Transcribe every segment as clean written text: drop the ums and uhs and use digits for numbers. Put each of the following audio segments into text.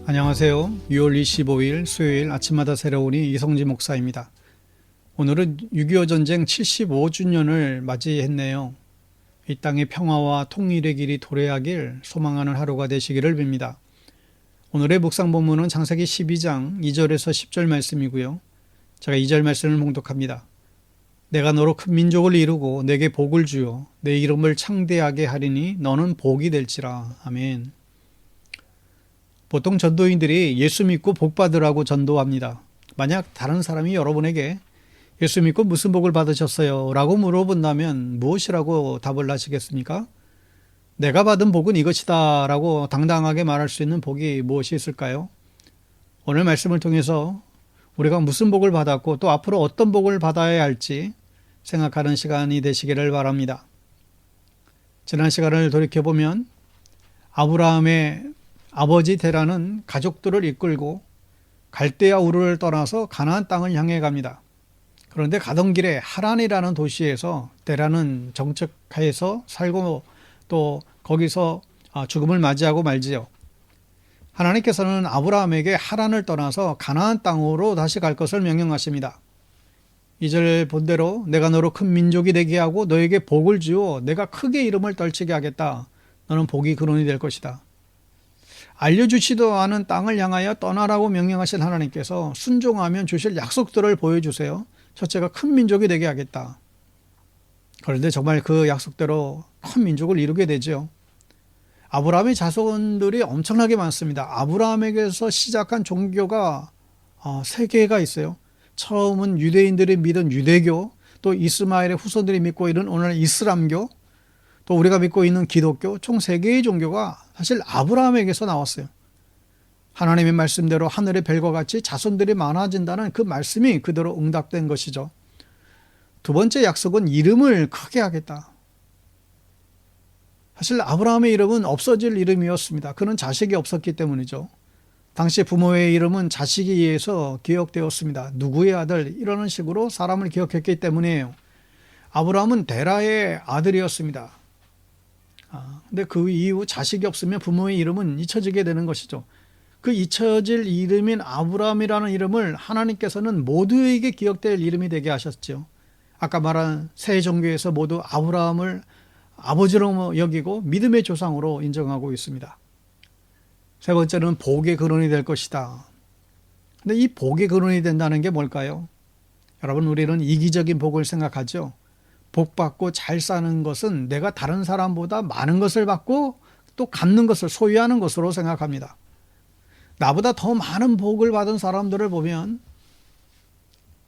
안녕하세요. 6월 25일 수요일 아침마다 새로우니 이성지 목사입니다. 오늘은 6.25 전쟁 75주년을 맞이했네요. 이 땅의 평화와 통일의 길이 도래하길 소망하는 하루가 되시기를 빕니다. 오늘의 묵상 본문은 창세기 12장 2절에서 10절 말씀이고요. 제가 2절 말씀을 봉독합니다. 내가 너로 큰 민족을 이루고 내게 복을 주어 내 이름을 창대하게 하리니 너는 복이 될지라. 아멘. 보통 전도인들이 예수 믿고 복 받으라고 전도합니다. 만약 다른 사람이 여러분에게 예수 믿고 무슨 복을 받으셨어요? 라고 물어본다면 무엇이라고 답을 하시겠습니까? 내가 받은 복은 이것이다 라고 당당하게 말할 수 있는 복이 무엇이 있을까요? 오늘 말씀을 통해서 우리가 무슨 복을 받았고 또 앞으로 어떤 복을 받아야 할지 생각하는 시간이 되시기를 바랍니다. 지난 시간을 돌이켜보면 아브라함의 아버지 데라는 가족들을 이끌고 갈대아 우르를 떠나서 가나안 땅을 향해 갑니다. 그런데 가던 길에 하란이라는 도시에서 데라는 정착해서 살고 또 거기서 죽음을 맞이하고 말지요. 하나님께서는 아브라함에게 하란을 떠나서 가나안 땅으로 다시 갈 것을 명령하십니다. 2절 본대로 내가 너로 큰 민족이 되게 하고 너에게 복을 주어 내가 크게 이름을 떨치게 하겠다. 너는 복이 근원이 될 것이다. 알려주지도 않은 땅을 향하여 떠나라고 명령하신 하나님께서 순종하면 주실 약속들을 보여주세요. 첫째가 큰 민족이 되게 하겠다. 그런데 정말 그 약속대로 큰 민족을 이루게 되죠. 아브라함의 자손들이 엄청나게 많습니다. 아브라함에게서 시작한 종교가 세 개가 있어요. 처음은 유대인들이 믿은 유대교, 또 이스마엘의 후손들이 믿고 있는 오늘 이슬람교, 또 우리가 믿고 있는 기독교, 총 3개의 종교가 사실 아브라함에게서 나왔어요. 하나님의 말씀대로 하늘의 별과 같이 자손들이 많아진다는 그 말씀이 그대로 응답된 것이죠. 두 번째 약속은 이름을 크게 하겠다. 사실 아브라함의 이름은 없어질 이름이었습니다. 그는 자식이 없었기 때문이죠. 당시 부모의 이름은 자식에 의해서 기억되었습니다. 누구의 아들 이러는 식으로 사람을 기억했기 때문이에요. 아브라함은 데라의 아들이었습니다. 근데 그 이후 자식이 없으면 부모의 이름은 잊혀지게 되는 것이죠. 그 잊혀질 이름인 아브라함이라는 이름을 하나님께서는 모두에게 기억될 이름이 되게 하셨죠. 아까 말한 새 종교에서 모두 아브라함을 아버지로 여기고 믿음의 조상으로 인정하고 있습니다. 세 번째는 복의 근원이 될 것이다. 근데 이 복의 근원이 된다는 게 뭘까요? 여러분, 우리는 이기적인 복을 생각하죠. 복 받고 잘 사는 것은 내가 다른 사람보다 많은 것을 받고 또 갖는 것을 소유하는 것으로 생각합니다. 나보다 더 많은 복을 받은 사람들을 보면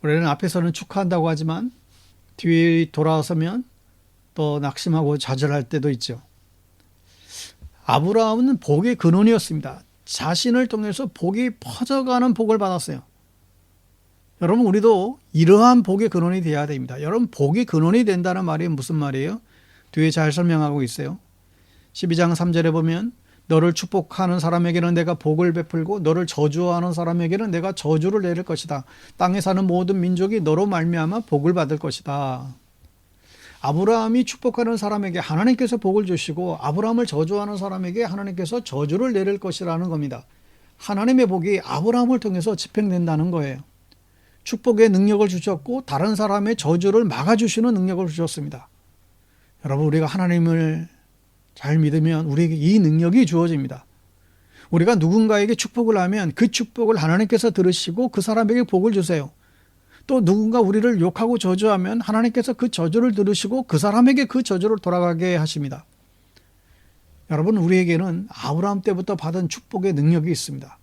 우리는 앞에서는 축하한다고 하지만 뒤에 돌아서면 또 낙심하고 좌절할 때도 있죠. 아브라함은 복의 근원이었습니다. 자신을 통해서 복이 퍼져가는 복을 받았어요. 여러분, 우리도 이러한 복의 근원이 되어야 됩니다. 여러분, 복의 근원이 된다는 말이 무슨 말이에요? 뒤에 잘 설명하고 있어요. 12장 3절에 보면 너를 축복하는 사람에게는 내가 복을 베풀고 너를 저주하는 사람에게는 내가 저주를 내릴 것이다. 땅에 사는 모든 민족이 너로 말미암아 복을 받을 것이다. 아브라함이 축복하는 사람에게 하나님께서 복을 주시고 아브라함을 저주하는 사람에게 하나님께서 저주를 내릴 것이라는 겁니다. 하나님의 복이 아브라함을 통해서 집행된다는 거예요. 축복의 능력을 주셨고 다른 사람의 저주를 막아주시는 능력을 주셨습니다. 여러분, 우리가 하나님을 잘 믿으면 우리에게 이 능력이 주어집니다. 우리가 누군가에게 축복을 하면 그 축복을 하나님께서 들으시고 그 사람에게 복을 주세요. 또 누군가 우리를 욕하고 저주하면 하나님께서 그 저주를 들으시고 그 사람에게 그 저주를 돌아가게 하십니다. 여러분, 우리에게는 아브라함 때부터 받은 축복의 능력이 있습니다.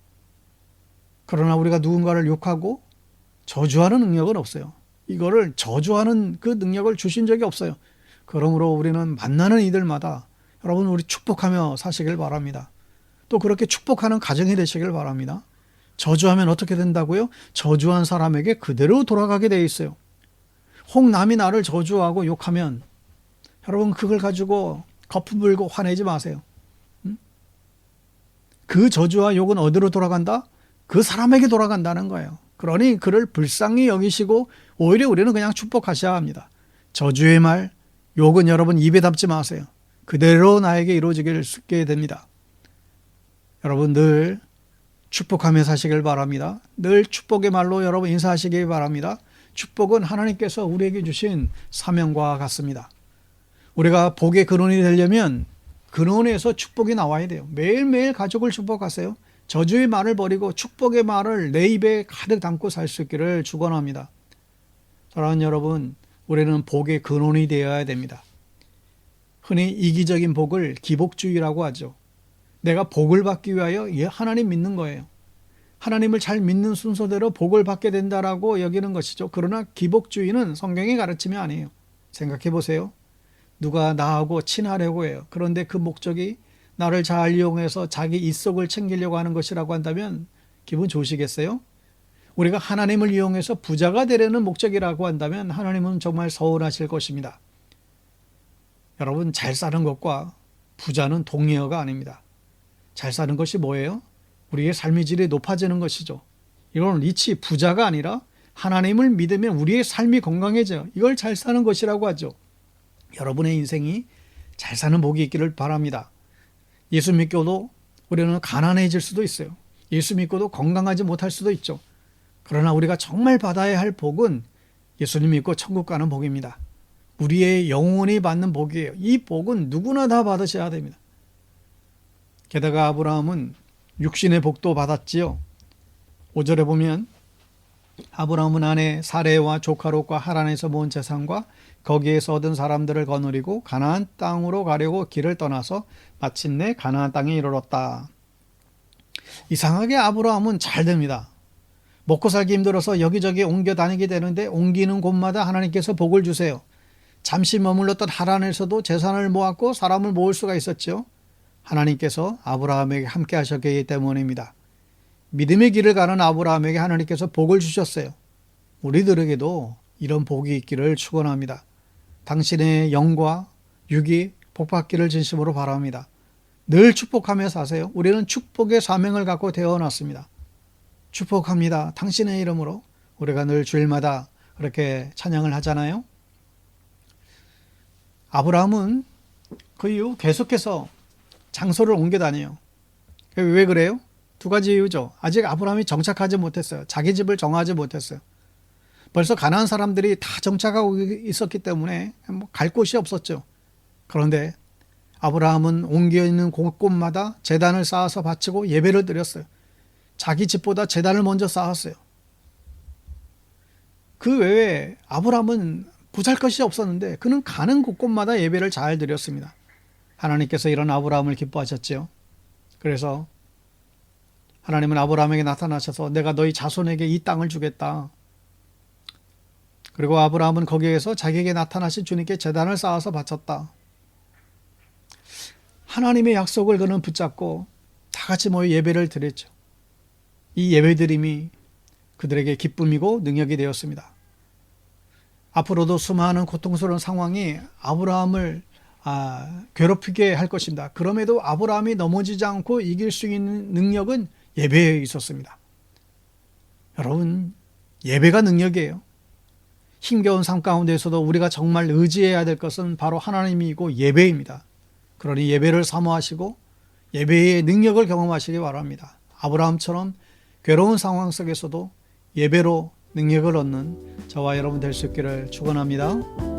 그러나 우리가 누군가를 욕하고 저주하는 능력은 없어요. 이거를 저주하는 그 능력을 주신 적이 없어요. 그러므로 우리는 만나는 이들마다 여러분, 우리 축복하며 사시길 바랍니다. 또 그렇게 축복하는 가정이 되시길 바랍니다. 저주하면 어떻게 된다고요? 저주한 사람에게 그대로 돌아가게 되어 있어요. 혹 남이 나를 저주하고 욕하면 여러분, 그걸 가지고 거품 불고 화내지 마세요. 그 저주와 욕은 어디로 돌아간다? 그 사람에게 돌아간다는 거예요. 그러니 그를 불쌍히 여기시고 오히려 우리는 그냥 축복하셔야 합니다. 저주의 말, 욕은 여러분 입에 담지 마세요. 그대로 나에게 이루어지게 됩니다. 여러분, 늘 축복하며 사시길 바랍니다. 늘 축복의 말로 여러분 인사하시기 바랍니다. 축복은 하나님께서 우리에게 주신 사명과 같습니다. 우리가 복의 근원이 되려면 근원에서 축복이 나와야 돼요. 매일매일 가족을 축복하세요. 저주의 말을 버리고 축복의 말을 내 입에 가득 담고 살 수 있기를 축원합니다. 사랑하는 여러분, 우리는 복의 근원이 되어야 됩니다. 흔히 이기적인 복을 기복주의라고 하죠. 내가 복을 받기 위하여 하나님 믿는 거예요. 하나님을 잘 믿는 순서대로 복을 받게 된다라고 여기는 것이죠. 그러나 기복주의는 성경의 가르침이 아니에요. 생각해 보세요. 누가 나하고 친하려고 해요. 그런데 그 목적이 나를 잘 이용해서 자기 이속을 챙기려고 하는 것이라고 한다면 기분 좋으시겠어요? 우리가 하나님을 이용해서 부자가 되려는 목적이라고 한다면 하나님은 정말 서운하실 것입니다. 여러분, 잘 사는 것과 부자는 동의어가 아닙니다. 잘 사는 것이 뭐예요? 우리의 삶의 질이 높아지는 것이죠. 이건 리치, 부자가 아니라 하나님을 믿으면 우리의 삶이 건강해져요. 이걸 잘 사는 것이라고 하죠. 여러분의 인생이 잘 사는 복이 있기를 바랍니다. 예수 믿고도 우리는 가난해질 수도 있어요. 예수 믿고도 건강하지 못할 수도 있죠. 그러나 우리가 정말 받아야 할 복은 예수님 믿고 천국 가는 복입니다. 우리의 영혼이 받는 복이에요. 이 복은 누구나 다 받으셔야 됩니다. 게다가 아브라함은 육신의 복도 받았지요. 5절에 보면 아브라함은 아내 사레와 조카 롯과 하란에서 모은 재산과 거기에서 얻은 사람들을 거느리고 가나안 땅으로 가려고 길을 떠나서 마침내 가나안 땅에 이르렀다. 이상하게 아브라함은 잘 됩니다. 먹고 살기 힘들어서 여기저기 옮겨 다니게 되는데 옮기는 곳마다 하나님께서 복을 주세요. 잠시 머물렀던 하란에서도 재산을 모았고 사람을 모을 수가 있었죠. 하나님께서 아브라함에게 함께 하셨기 때문입니다. 믿음의 길을 가는 아브라함에게 하나님께서 복을 주셨어요. 우리들에게도 이런 복이 있기를 축원합니다. 당신의 영과 육이 복받기를 진심으로 바랍니다. 늘 축복하며 사세요. 우리는 축복의 사명을 갖고 태어났습니다. 축복합니다. 당신의 이름으로. 우리가 늘 주일마다 그렇게 찬양을 하잖아요. 아브라함은 그 이후 계속해서 장소를 옮겨 다녀요. 왜 그래요? 두 가지 이유죠. 아직 아브라함이 정착하지 못했어요. 자기 집을 정하지 못했어요. 벌써 가나안 사람들이 다 정착하고 있었기 때문에 갈 곳이 없었죠. 그런데 아브라함은 옮겨 있는 곳곳마다 제단을 쌓아서 바치고 예배를 드렸어요. 자기 집보다 제단을 먼저 쌓았어요. 그 외에 아브라함은 보잘것이 없었는데 그는 가는 곳곳마다 예배를 잘 드렸습니다. 하나님께서 이런 아브라함을 기뻐하셨지요. 그래서 하나님은 아브라함에게 나타나셔서 내가 너희 자손에게 이 땅을 주겠다. 그리고 아브라함은 거기에서 자기에게 나타나신 주님께 제단을 쌓아서 바쳤다. 하나님의 약속을 그는 붙잡고 다 같이 모여 예배를 드렸죠. 이 예배드림이 그들에게 기쁨이고 능력이 되었습니다. 앞으로도 수많은 고통스러운 상황이 아브라함을 괴롭히게 할 것입니다. 그럼에도 아브라함이 넘어지지 않고 이길 수 있는 능력은 예배에 있었습니다. 여러분, 예배가 능력이에요. 힘겨운 삶 가운데에서도 우리가 정말 의지해야 될 것은 바로 하나님이고 예배입니다. 그러니 예배를 사모하시고 예배의 능력을 경험하시기 바랍니다. 아브라함처럼 괴로운 상황 속에서도 예배로 능력을 얻는 저와 여러분 될 수 있기를 축원합니다.